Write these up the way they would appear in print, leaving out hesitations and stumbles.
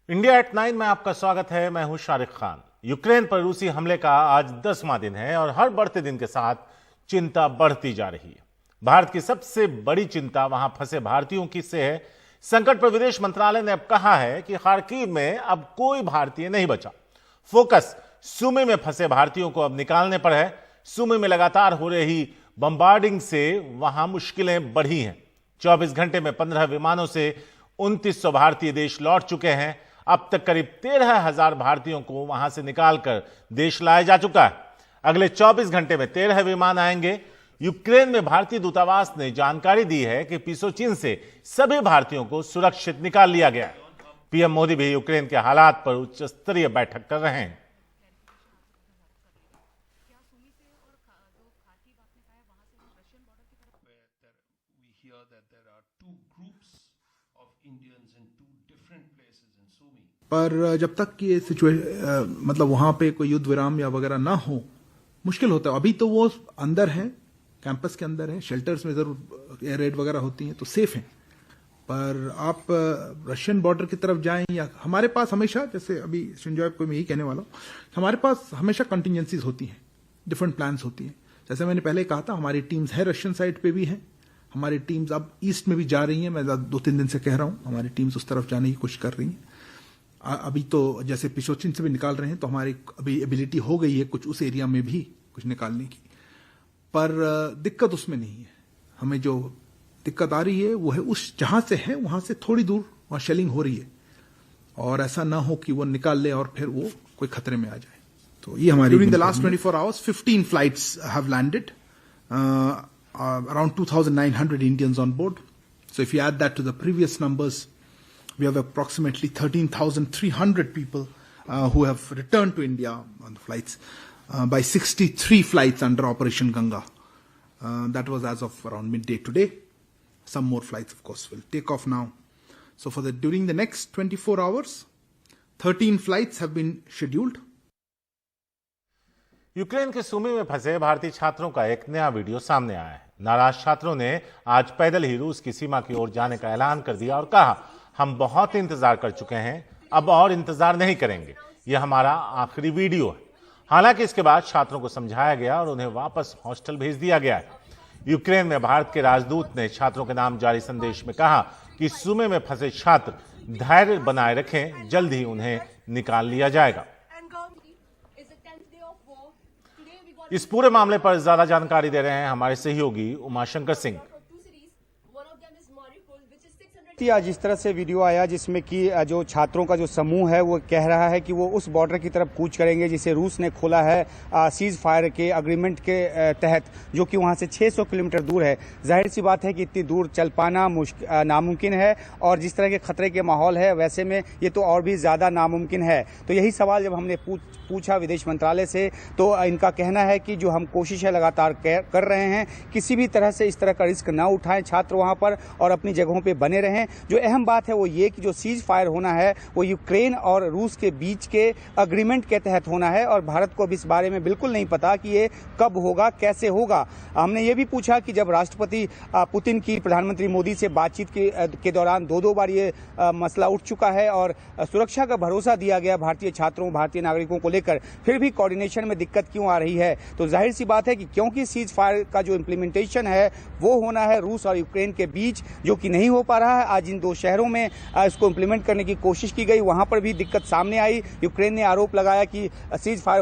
India at 9 में आपका स्वागत है। मैं हूं शारिक खान। यूक्रेन पर रूसी हमले का आज 10वां दिन है और हर बढ़ते दिन के साथ चिंता बढ़ती जा रही है। भारत की सबसे बड़ी चिंता वहां फंसे भारतीयों की से है। संकट पर विदेश मंत्रालय ने अब कहा है कि खार्किव में अब कोई भारतीय नहीं बचा। फोकस सुमी में फंसे भारतीयों को अब निकालने पर है। सुमी में लगातार हो रही बम्बार्डिंग से वहां मुश्किलें बढ़ी हैं। 24 घंटे में 15 विमानों से 2900 भारतीय देश लौट चुके हैं। अब तक करीब 13,000 भारतीयों को वहां से निकालकर देश लाया जा चुका है। अगले 24 घंटे में 13 विमान आएंगे। यूक्रेन में भारतीय दूतावास ने जानकारी दी है कि पिसोचिन से सभी भारतीयों को सुरक्षित निकाल लिया गया है। पीएम मोदी भी यूक्रेन के हालात पर उच्च स्तरीय बैठक कर रहे हैं। पर जब तक कि ये सिचुएशन मतलब वहां पे कोई युद्ध विराम या वगैरह ना हो, मुश्किल होता है। अभी तो वो अंदर है, कैंपस के अंदर है, शेल्टर्स में जरूर एयर रेड वगैरह होती हैं तो सेफ हैं। पर आप रशियन बॉर्डर की तरफ जाएं या हमारे पास हमेशा, जैसे अभी संजय को मैं यही कहने वाला हूं, हमारे पास हमेशा कंटिजेंसीज होती हैं, डिफरेंट प्लान्स होती हैं। जैसे मैंने पहले कहा था, हमारी टीम्स है रशियन साइड पे भी हैं, हमारी टीम्स अब ईस्ट में भी जा रही हैं। मैं 2-3 दिन से कह रहा हूं, हमारी टीम्स उस तरफ जाने की कोशिश कर रही हैं। अभी तो जैसे पिसोचिन से भी निकाल रहे हैं, तो हमारी अभी एबिलिटी हो गई है कुछ उस एरिया में भी कुछ निकालने की। पर दिक्कत उसमें नहीं है। हमें जो दिक्कत आ रही है वो है उस जहां से है वहां से थोड़ी दूर वहां शेलिंग हो रही है, और ऐसा ना हो कि वो निकाल ले और फिर वो कोई खतरे में आ जाए। तो ये हमारी during the last 24 hours 15 flights have landed, around 2,900 Indians on board. So if you add that to the previous numbers, we have approximately 13,300 people who have returned to India on the flights by 63 flights under Operation Ganga. That was as of around midday today. Some more flights, of course, will take off now. So during the next 24 hours, 13 flights have been scheduled. Ukraine के सुमी में फंसे भारतीय छात्रों का एक नया video सामने आया है। नाराज छात्रों ने आज पैदल ही रूस की सीमा की ओर जाने का ऐलान कर दिया और कहा, हम बहुत इंतजार कर चुके हैं, अब और इंतजार नहीं करेंगे, यह हमारा आखिरी वीडियो है। हालांकि इसके बाद छात्रों को समझाया गया और उन्हें वापस हॉस्टल भेज दिया गया है। यूक्रेन में भारत के राजदूत ने छात्रों के नाम जारी संदेश में कहा कि सुमी में फंसे छात्र धैर्य बनाए रखें, जल्द ही उन्हें निकाल लिया जाएगा। इस पूरे मामले पर ज्यादा जानकारी दे रहे हैं हमारे सहयोगी उमाशंकर सिंह। आज जिस तरह से वीडियो आया जिसमें कि जो छात्रों का जो समूह है वो कह रहा है कि वो उस बॉर्डर की तरफ कूच करेंगे जिसे रूस ने खोला है सीज फायर के अग्रीमेंट के तहत, जो कि वहां से 600 किलोमीटर दूर है। जाहिर सी बात है कि इतनी दूर चल पाना नामुमकिन है, और जिस तरह के खतरे के माहौल है वैसे में ये तो और भी ज्यादा नामुमकिन है। तो यही सवाल जब हमने पूछा विदेश मंत्रालय से, तो इनका कहना है कि जो हम कोशिशें लगातार कर रहे हैं, किसी भी तरह से इस तरह का रिस्क ना उठाएं छात्र वहां पर और अपनी जगहों पे बने रहें। जो अहम बात है वो ये कि जो सीज फायर होना है वो यूक्रेन और रूस के बीच के अग्रीमेंट के तहत होना है, और भारत को अब इस बारे में बिल्कुल नहीं पता कि ये कब होगा, कैसे होगा। हमने ये भी पूछा कि जब राष्ट्रपति पुतिन की प्रधानमंत्री मोदी से बातचीत के दौरान 2 बार ये मसला उठ चुका है और सुरक्षा का भरोसा दिया गया भारतीय छात्रों, भारतीय नागरिकों को लेकर, फिर भी कोऑर्डिनेशन में दिक्कत क्यों आ रही है। तो जाहिर सी बात है कि क्योंकि सीज फायर का जो इम्प्लीमेंटेशन है वो होना है रूस और यूक्रेन के बीच, जो कि नहीं हो पा रहा है। आज इन 2 शहरों में इसको इम्प्लीमेंट करने की कोशिश की गई, वहां पर भी दिक्कत सामने आई। यूक्रेन ने आरोप लगाया कि सीज फायर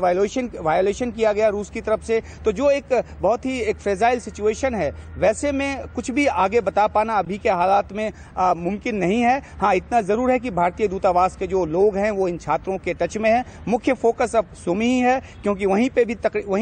वायलेशन किया गया रूस की तरफ से। तो जो एक बहुत ही एक फ्रेजाइल सिचुएशन है, वैसे में कुछ भी आगे बता पाना अभी के हालात में मुमकिन नहीं है। हाँ, इतना जरूर है कि भारतीय दूतावास के जो लोग हैं वो इन छात्रों के टच में हैं। मुख्य फोकस अब सुमी ही है, क्योंकि वहीं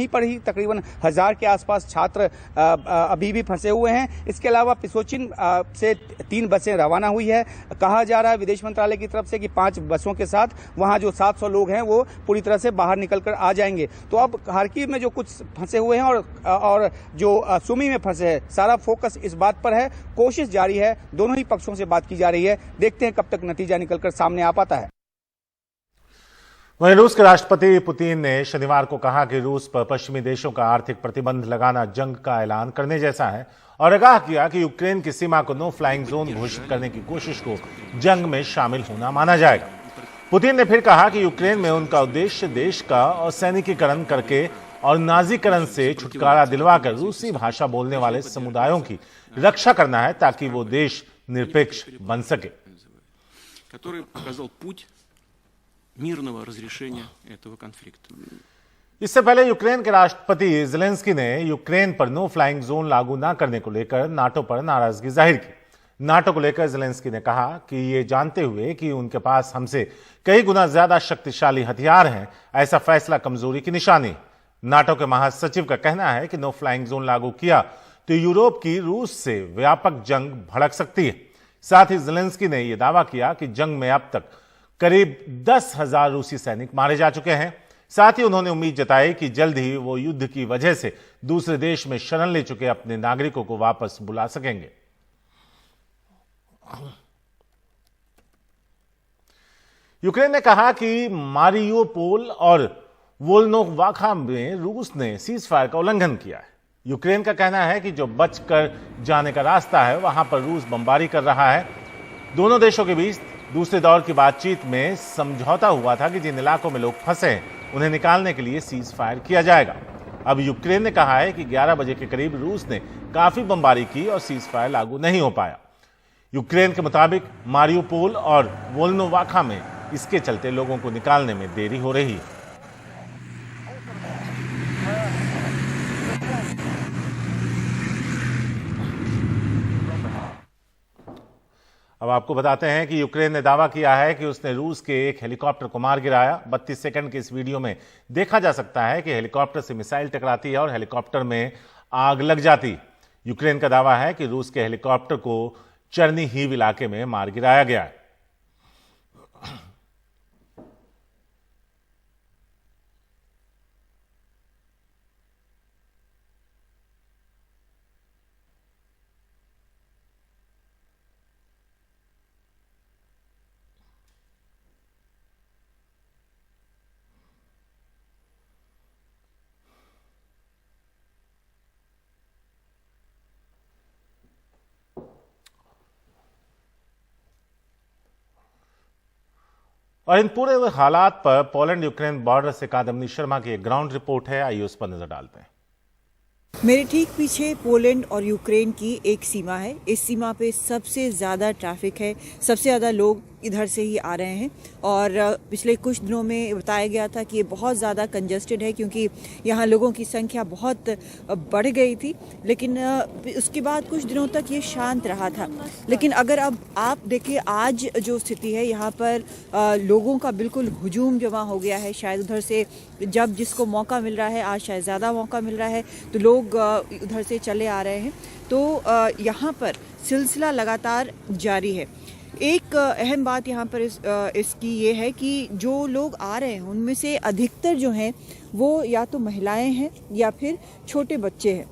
पर ही तकरीबन 1000 के आसपास छात्र अभी भी फंसे हुए हैं। इसके अलावा पिसोचिन से 3 बसें रवाना हुई है। कहा जा रहा है विदेश मंत्रालय की तरफ से कि 5 बसों के साथ वहां जो 700 लोग हैं वो पूरी तरह से बाहर निकलकर आ जाएंगे। तो अब खार्किव में जो कुछ फंसे हुए हैं और जो सुमी में फंसे हैं, सारा फोकस इस बात पर है। कोशिश जारी है, दोनों ही पक्षों से बात की जा रही है। देखते हैं कब तक नतीजा निकलकर सामने आ पाता है। वहीं रूस के राष्ट्रपति पुतिन ने शनिवार को कहा कि रूस पर पश्चिमी देशों का आर्थिक प्रतिबंध लगाना जंग का ऐलान करने जैसा है, और आगाह किया कि यूक्रेन की सीमा को नो फ्लाइंग जोन घोषित करने की कोशिश को जंग में शामिल होना माना जाएगा। पुतिन ने फिर कहा कि यूक्रेन में उनका उद्देश्य देश का असैनिकीकरण करके और नाजीकरण से छुटकारा दिलवाकर रूसी भाषा बोलने वाले समुदायों की रक्षा करना है ताकि वो देश निरपेक्ष बन सके। इससे पहले यूक्रेन के राष्ट्रपति ज़ेलेंस्की ने यूक्रेन पर नो फ्लाइंग जोन लागू न करने को लेकर नाटो पर नाराजगी जाहिर की। नाटो को लेकर ज़ेलेंस्की ने कहा कि ये जानते हुए कि उनके पास हमसे कई गुना ज्यादा शक्तिशाली हथियार हैं, ऐसा फैसला कमजोरी की निशानी। नाटो के महासचिव का कहना है कि नो फ्लाइंग जोन लागू किया तो यूरोप की रूस से व्यापक जंग भड़क सकती है। साथ ही ज़ेलेंस्की ने यह दावा किया कि जंग में अब तक करीब 10,000 रूसी सैनिक मारे जा चुके हैं। साथ ही उन्होंने उम्मीद जताई कि जल्द ही वो युद्ध की वजह से दूसरे देश में शरण ले चुके अपने नागरिकों को वापस बुला सकेंगे। यूक्रेन ने कहा कि मारियोपोल और वोल्नोवाखा में रूस ने सीज फायर का उल्लंघन किया है। यूक्रेन का कहना है कि जो बचकर जाने का रास्ता है वहां पर रूस बमबारी कर रहा है। दोनों देशों के बीच दूसरे दौर की बातचीत में समझौता हुआ था कि जिन इलाकों में लोग फंसे हैं उन्हें निकालने के लिए सीज फायर किया जाएगा। अब यूक्रेन ने कहा है कि 11 बजे के करीब रूस ने काफी बमबारी की और सीज फायर लागू नहीं हो पाया। यूक्रेन के मुताबिक मारियोपोल और वोल्नोवाखा में इसके चलते लोगों को निकालने में देरी हो रही है। अब आपको बताते हैं कि यूक्रेन ने दावा किया है कि उसने रूस के एक हेलीकॉप्टर को मार गिराया। 32 सेकंड के इस वीडियो में देखा जा सकता है कि हेलीकॉप्टर से मिसाइल टकराती है और हेलीकॉप्टर में आग लग जाती। यूक्रेन का दावा है कि रूस के हेलीकॉप्टर को चर्निहिव इलाके में मार गिराया गया है। और इन पूरे हालात पर पोलैंड यूक्रेन बॉर्डर से कादम्बनी शर्मा की एक ग्राउंड रिपोर्ट है, आइए उस पर नजर डालते हैं। मेरे ठीक पीछे पोलैंड और यूक्रेन की एक सीमा है। इस सीमा पे सबसे ज़्यादा ट्रैफिक है, सबसे ज़्यादा लोग इधर से ही आ रहे हैं और पिछले कुछ दिनों में बताया गया था कि ये बहुत ज़्यादा कंजस्टेड है क्योंकि यहाँ लोगों की संख्या बहुत बढ़ गई थी। लेकिन उसके बाद कुछ दिनों तक ये शांत रहा था। लेकिन अगर अब आप देखिए आज जो स्थिति है, यहाँ पर लोगों का बिल्कुल हुजूम जमा हो गया है। शायद उधर से जब जिसको मौका मिल रहा है, आज शायद ज़्यादा मौका मिल रहा है, तो लोग उधर से चले आ रहे हैं। तो यहाँ पर सिलसिला लगातार जारी है। एक अहम बात यहाँ पर इसकी ये है कि जो लोग आ रहे हैं उनमें से अधिकतर जो हैं वो या तो महिलाएं हैं या फिर छोटे बच्चे हैं।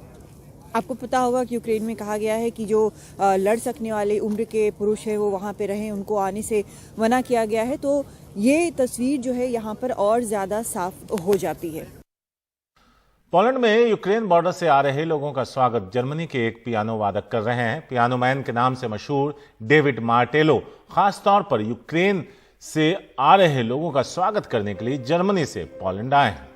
आपको पता होगा कि यूक्रेन में कहा गया है कि जो लड़ सकने वाले उम्र के पुरुष हैं वो वहाँ पे रहें, उनको आने से मना किया गया है। तो ये तस्वीर जो है यहाँ पर और ज़्यादा साफ हो जाती है। पोलैंड में यूक्रेन बॉर्डर से आ रहे लोगों का स्वागत जर्मनी के एक पियानो वादक कर रहे हैं। पियानो मैन के नाम से मशहूर डेविड मार्टेलो खासतौर पर यूक्रेन से आ रहे लोगों का स्वागत करने के लिए जर्मनी से पोलैंड आए हैं।